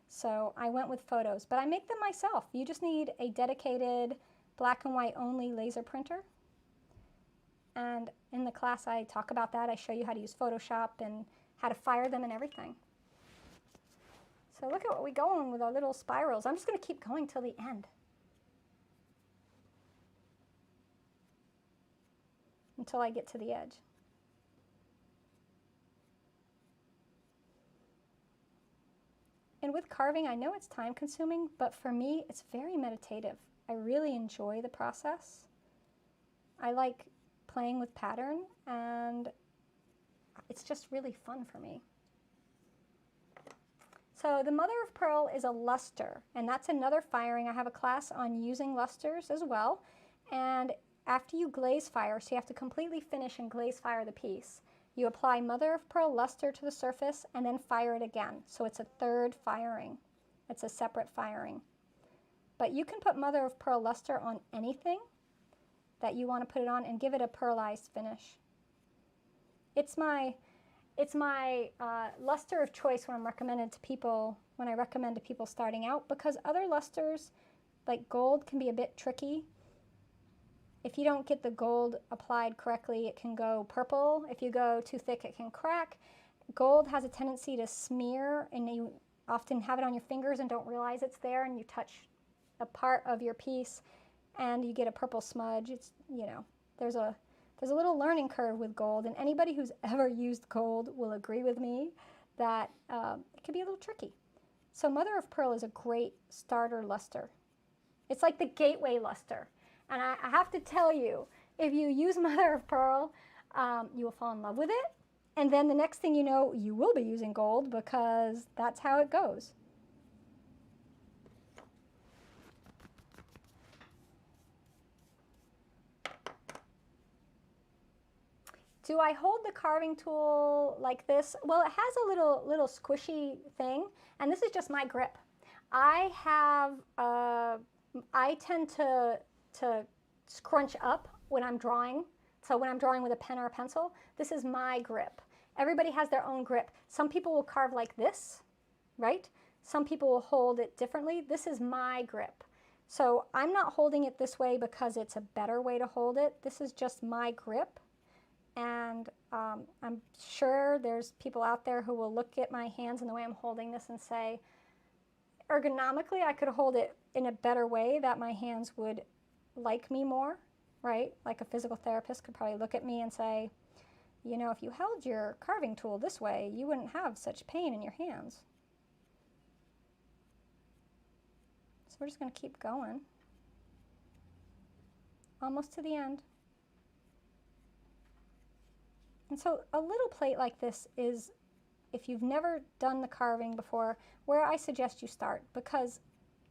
So I went with photos, but I make them myself. You just need a dedicated black and white only laser printer. And in the class I talk about that. I show you how to use Photoshop and how to fire them and everything. So look at what we're going with our little spirals. I'm just going to keep going till the end. Until I get to the edge. And with carving, I know it's time consuming, but for me, it's very meditative. I really enjoy the process. I like playing with pattern, and it's just really fun for me. So the mother of pearl is a luster, and that's another firing. I have a class on using lusters as well. And after you glaze fire, so you have to completely finish and glaze fire the piece, you apply mother of pearl luster to the surface and then fire it again. So it's a third firing. It's a separate firing. but you can put mother of pearl luster on anything that you want to put it on and give it a pearlized finish. It's my luster of choice when I recommend to people starting out, because other lusters like gold can be a bit tricky. If you don't get the gold applied correctly, it can go purple. If you go too thick, it can crack. Gold has a tendency to smear, and you often have it on your fingers and don't realize it's there, and you touch a part of your piece and you get a purple smudge. It's, you know, there's a little learning curve with gold, and anybody who's ever used gold will agree with me that it can be a little tricky. So mother of pearl is a great starter luster. It's like the gateway luster. And I have to tell you, if you use mother of pearl, you will fall in love with it. And then the next thing you know, you will be using gold, because that's how it goes. Do I hold the carving tool like this? Well, it has a little squishy thing, and this is just my grip. I tend to scrunch up when I'm drawing. So when I'm drawing with a pen or a pencil, this is my grip. Everybody has their own grip. Some people will carve like this, right? Some people will hold it differently. This is my grip. So I'm not holding it this way because it's a better way to hold it. This is just my grip. And I'm sure there's people out there who will look at my hands and the way I'm holding this and say, ergonomically, I could hold it in a better way that my hands would like me more, right? Like a physical therapist could probably look at me and say, you know, if you held your carving tool this way, you wouldn't have such pain in your hands. So we're just going to keep going. Almost to the end. And so a little plate like this is, if you've never done the carving before, where I suggest you start, because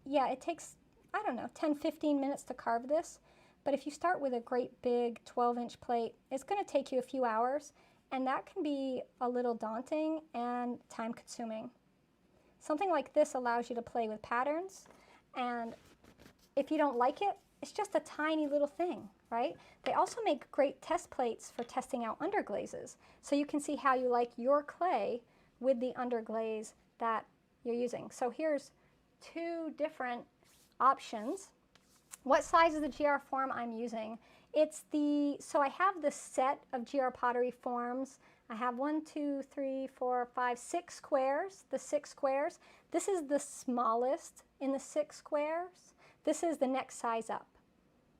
yeah, it takes, I don't know, 10-15 minutes to carve this. But if you start with a great big 12-inch plate, it's going to take you a few hours, and that can be a little daunting and time-consuming. Something like this allows you to play with patterns, and if you don't like it, it's just a tiny little thing, right? They also make great test plates for testing out underglazes, so you can see how you like your clay with the underglaze that you're using. So here's two different options. What size is the GR form I'm using? So I have the set of GR pottery forms. I have 1, 2, 3, 4, 5, 6 squares, the 6 squares. This is the smallest in the 6 squares. This is the next size up.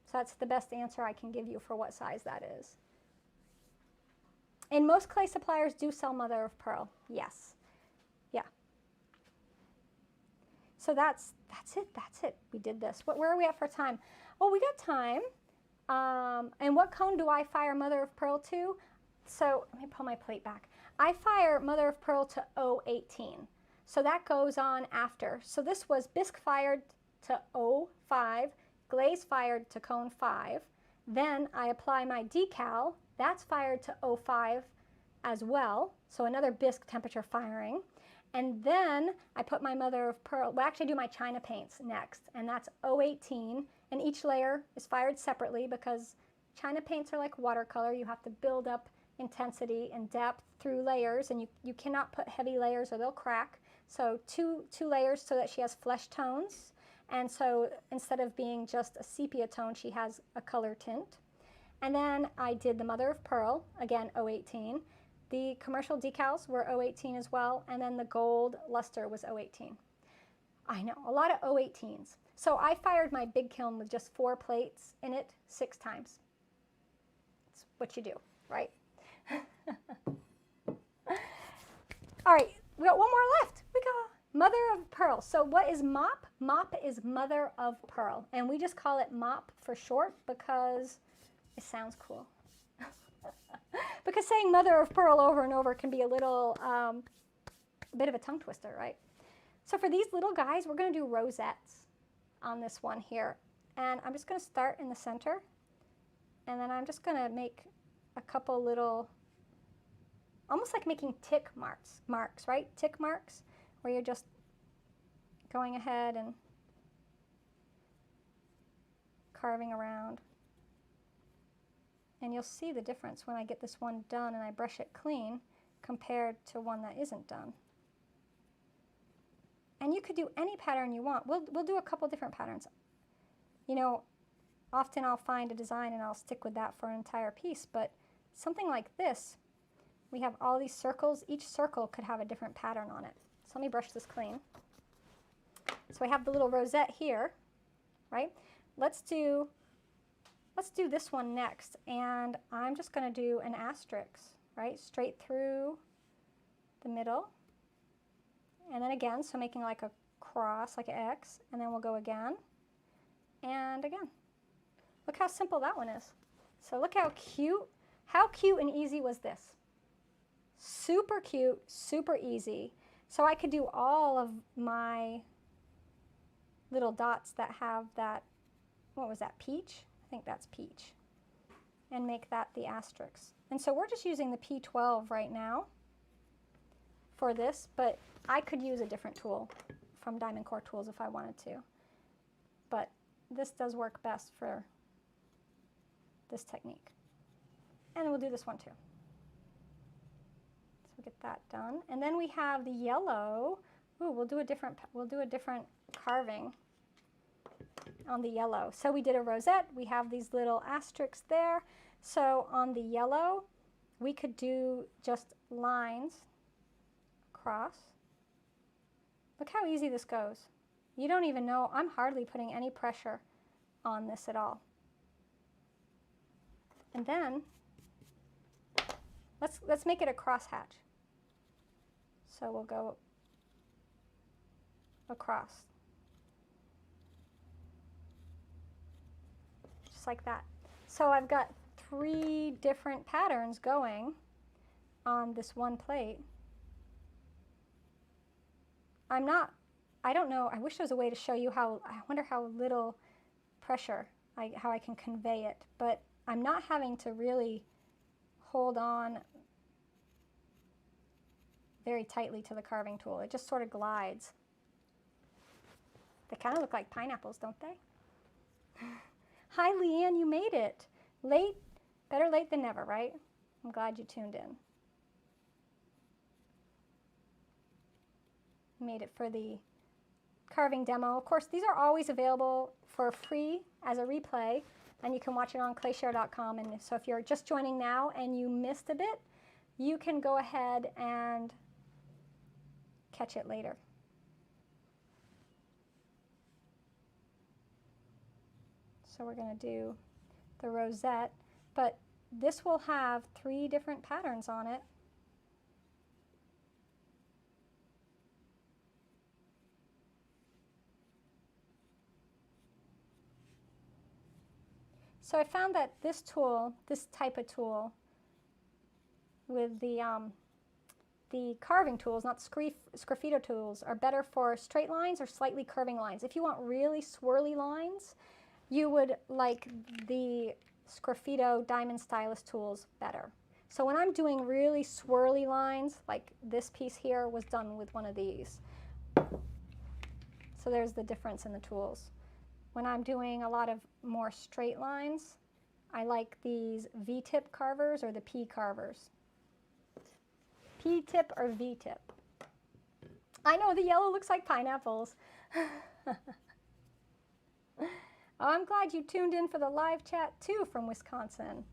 So that's the best answer I can give you for what size that is. And most clay suppliers do sell mother of pearl, yes. Yeah. So that's it. We did this. Where are we at for time? Oh, we got time. And what cone do I fire mother of pearl to? So let me pull my plate back. I fire mother of pearl to 018. So that goes on after. So this was bisque fired to 05, glaze fired to cone 5. Then I apply my decal. That's fired to 05 as well. So another bisque temperature firing. And then I put my mother of pearl, well, actually I do my china paints next, and that's 018, and each layer is fired separately because china paints are like watercolor. You have to build up intensity and depth through layers, and you cannot put heavy layers or they'll crack. So two layers so that she has flesh tones, and so instead of being just a sepia tone, she has a color tint. And then I did the mother of pearl, again 018. The commercial decals were 018 as well, and then the gold luster was 018. I know, a lot of 018s. So I fired my big kiln with just 4 plates in it 6 times. That's what you do, right? All right, we got one more left. We got mother of pearl. So what is mop? Mop is mother of pearl, and we just call it mop for short because it sounds cool. Because saying mother of pearl over and over can be a little bit of a tongue twister, right? So for these little guys, we're going to do rosettes on this one here. And I'm just going to start in the center, and then I'm just going to make a couple little, almost like making tick marks, right? Tick marks, where you're just going ahead and carving around. And you'll see the difference when I get this one done and I brush it clean compared to one that isn't done. And you could do any pattern you want. We'll do a couple different patterns. You know, often I'll find a design and I'll stick with that for an entire piece, but something like this, we have all these circles. Each circle could have a different pattern on it. So let me brush this clean. So I have the little rosette here, right? Let's do this one next, and I'm just going to do an asterisk, right? Straight through the middle. And then again, so making like a cross, like an X, and then we'll go again, and again. Look how simple that one is. So look how cute and easy was this? Super cute, super easy. So I could do all of my little dots that have that, what was that, peach? I think that's peach. And make that the asterisk. And so we're just using the P12 right now for this, but I could use a different tool from Diamond Core Tools if I wanted to. But this does work best for this technique. And we'll do this one too. So we'll get that done. And then we have the yellow. Ooh, we'll do a different carving on the yellow. So we did a rosette. We have these little asterisks there. So on the yellow, we could do just lines across. Look how easy this goes. You don't even know, I'm hardly putting any pressure on this at all. And then let's make it a crosshatch. So we'll go across. Just like that. So I've got 3 different patterns going on this one plate. I don't know, I wish there was a way to show you how, I wonder how little pressure, how I can convey it, but I'm not having to really hold on very tightly to the carving tool. It just sort of glides. They kind of look like pineapples, don't they? Hi, Leanne, you made it. Late, better late than never, right? I'm glad you tuned in. Made it for the carving demo. Of course, these are always available for free as a replay, and you can watch it on clayshare.com. And so if you're just joining now and you missed a bit, you can go ahead and catch it later. So we're going to do the rosette, but this will have 3 different patterns on it. So I found that this tool, this type of tool, with the carving tools, not sgraffito tools, are better for straight lines or slightly curving lines. If you want really swirly lines, you would like the sgraffito diamond stylus tools better. So when I'm doing really swirly lines, like this piece here was done with one of these. So there's the difference in the tools. When I'm doing a lot of more straight lines, I like these V-tip carvers or the P carvers. P-tip or V-tip. I know the yellow looks like pineapples. Oh, I'm glad you tuned in for the live chat too from Wisconsin.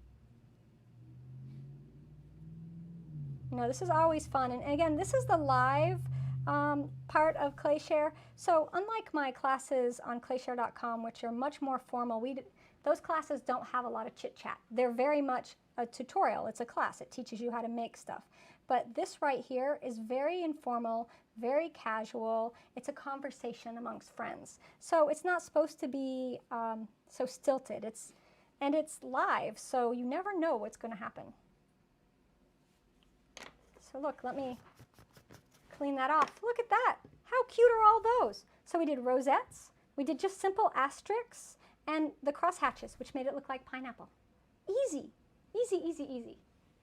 You know, this is always fun. And again, this is the live part of ClayShare. So unlike my classes on clayshare.com, which are much more formal, those classes don't have a lot of chit-chat. They're very much a tutorial. It's a class. It teaches you how to make stuff. But this right here is very informal, very casual. It's a conversation amongst friends. So it's not supposed to be so stilted. And it's live, so you never know what's going to happen. So look, let me clean that off. Look at that. How cute are all those? So we did rosettes, we did just simple asterisks, and the cross hatches, which made it look like pineapple. Easy, easy, easy, easy.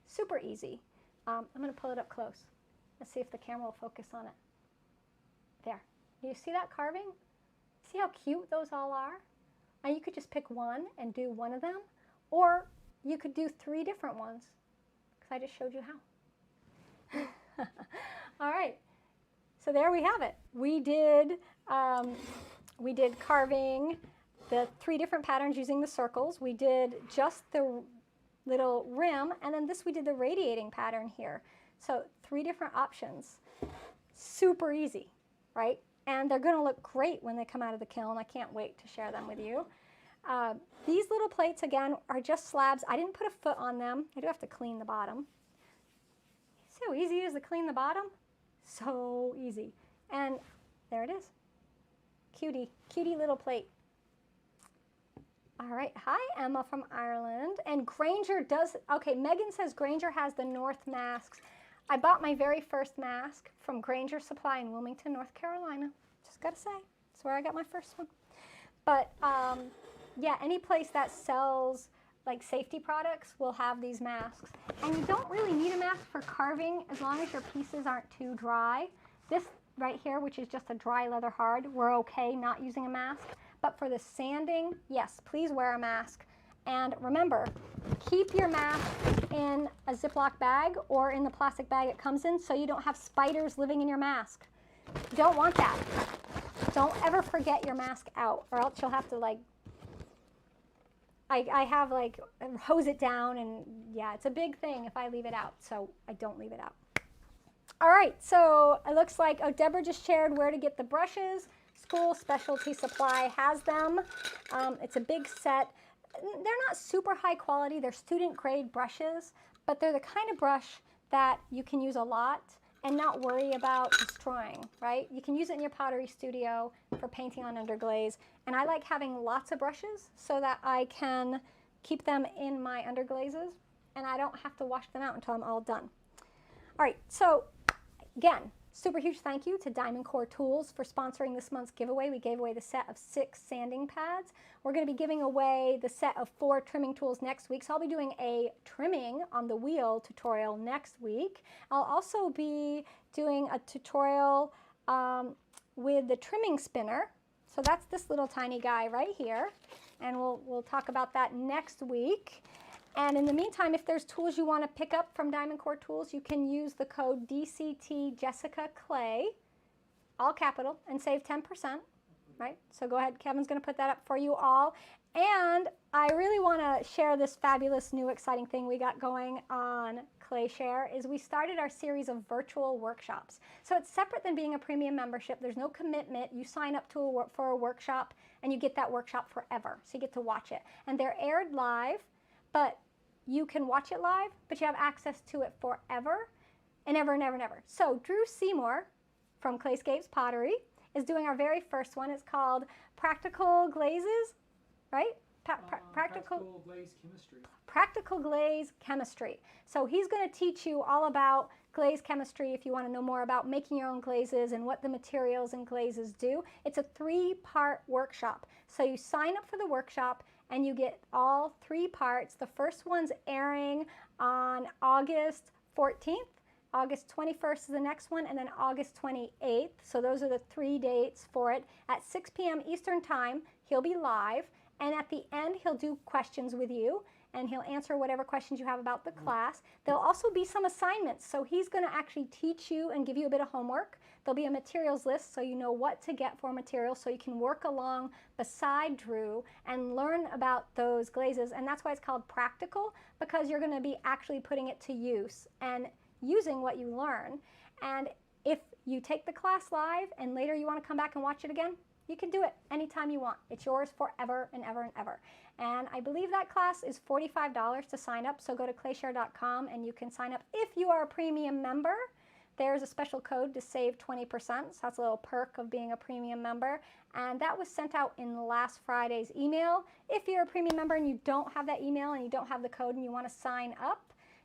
Super easy. I'm going to pull it up close. Let's see if the camera will focus on it. There. Do you see that carving? See how cute those all are? And you could just pick one and do one of them, or you could do 3 different ones, because I just showed you how. All right, so there we have it. We did carving the 3 different patterns using the circles. We did just the little rim, and then this we did the radiating pattern here. So 3 different options. Super easy, right? And they're going to look great when they come out of the kiln. I can't wait to share them with you. These little plates, again, are just slabs. I didn't put a foot on them. I do have to clean the bottom. See how easy it is to clean the bottom? So easy. And there it is. Cutie, cutie little plate. All right, hi Emma from Ireland. And Granger does, okay, Megan says Granger has the North masks. I bought my very first mask from Granger Supply in Wilmington, North Carolina. Just gotta say, that's where I got my first one. But yeah, any place that sells like safety products will have these masks. And you don't really need a mask for carving as long as your pieces aren't too dry. This right here, which is just a dry leather hard, we're okay not using a mask. But for the sanding, yes, please wear a mask. And remember, keep your mask in a Ziploc bag or in the plastic bag it comes in so you don't have spiders living in your mask. You don't want that. Don't ever forget your mask out, or else you'll have to like, I have like hose it down, and yeah, it's a big thing if I leave it out, so I don't leave it out. All right, so it looks like, oh, Deborah just shared where to get the brushes. School Specialty Supply has them. It's a big set. They're not super high quality. They're student grade brushes, but they're the kind of brush that you can use a lot and not worry about destroying, right? You can use it in your pottery studio for painting on underglaze. And I like having lots of brushes so that I can keep them in my underglazes and I don't have to wash them out until I'm all done. All right, so again, super huge thank you to Diamond Core Tools for sponsoring this month's giveaway. We gave away the set of 6 sanding pads. We're going to be giving away the set of 4 trimming tools next week. So I'll be doing a trimming on the wheel tutorial next week. I'll also be doing a tutorial with the trimming spinner. So that's this little tiny guy right here. And we'll talk about that next week. And in the meantime, if there's tools you want to pick up from Diamond Core Tools, you can use the code DCT Jessica Clay, all capital, and save 10%, right? So go ahead, Kevin's going to put that up for you all. And I really want to share this fabulous new exciting thing we got going on ClayShare is we started our series of virtual workshops. So it's separate than being a premium membership. There's no commitment. You sign up to for a workshop and you get that workshop forever. So you get to watch it. And they're aired live. But you can watch it live, but you have access to it forever and ever and ever and ever. So Drew Seymour from Clayscapes Pottery is doing our very first one. It's called Practical Glazes, right? Practical glaze chemistry. Practical Glaze Chemistry. So he's going to teach you all about glaze chemistry if you want to know more about making your own glazes and what the materials and glazes do. It's a 3-part workshop. So you sign up for the workshop and you get all 3 parts. The first one's airing on August 14th. August 21st is the next one, and then August 28th. So those are the 3 dates for it. At 6 p.m. Eastern Time, he'll be live. And at the end, he'll do questions with you, and he'll answer whatever questions you have about the class. There'll also be some assignments. So he's going to actually teach you and give you a bit of homework. There'll be a materials list so you know what to get for materials so you can work along beside Drew and learn about those glazes. And that's why it's called practical, because you're going to be actually putting it to use and using what you learn. And if you take the class live and later you want to come back and watch it again, you can do it anytime you want. It's yours forever and ever and ever. And I believe that class is $45 to sign up. So go to clayshare.com and you can sign up. If you are a premium member, there's a special code to save 20%. So that's a little perk of being a premium member. And that was sent out in last Friday's email. If you're a premium member and you don't have that email and you don't have the code and you want to sign up,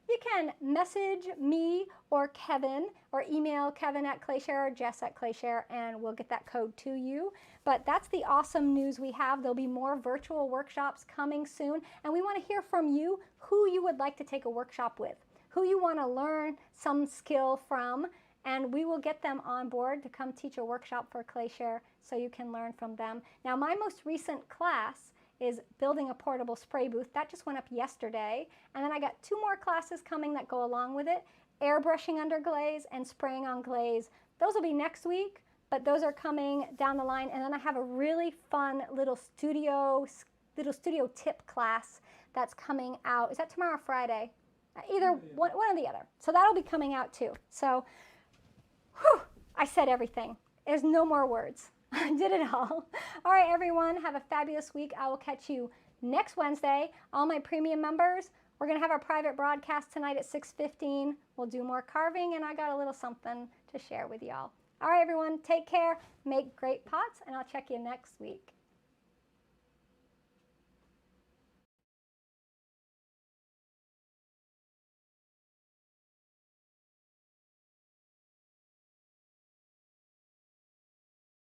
you can message me or Kevin or email Kevin at Clayshare or Jess at Clayshare and we'll get that code to you. But that's the awesome news we have. There'll be more virtual workshops coming soon. And we want to hear from you who you would like to take a workshop with, who you want to learn some skill from, and we will get them on board to come teach a workshop for ClayShare so you can learn from them. Now, my most recent class is building a portable spray booth. That just went up yesterday. And then I got 2 more classes coming that go along with it, airbrushing under glaze and spraying on glaze. Those will be next week, but those are coming down the line. And then I have a really fun little studio tip class that's coming out. Is that tomorrow or Friday? Either one or the other. So that'll be coming out too. So, whew, I said everything. There's no more words. I did it all. All right, everyone, have a fabulous week. I will catch you next Wednesday. All my premium members, we're going to have our private broadcast tonight at 6:15. We'll do more carving, and I got a little something to share with y'all. All right, everyone, take care, make great pots, and I'll check you next week.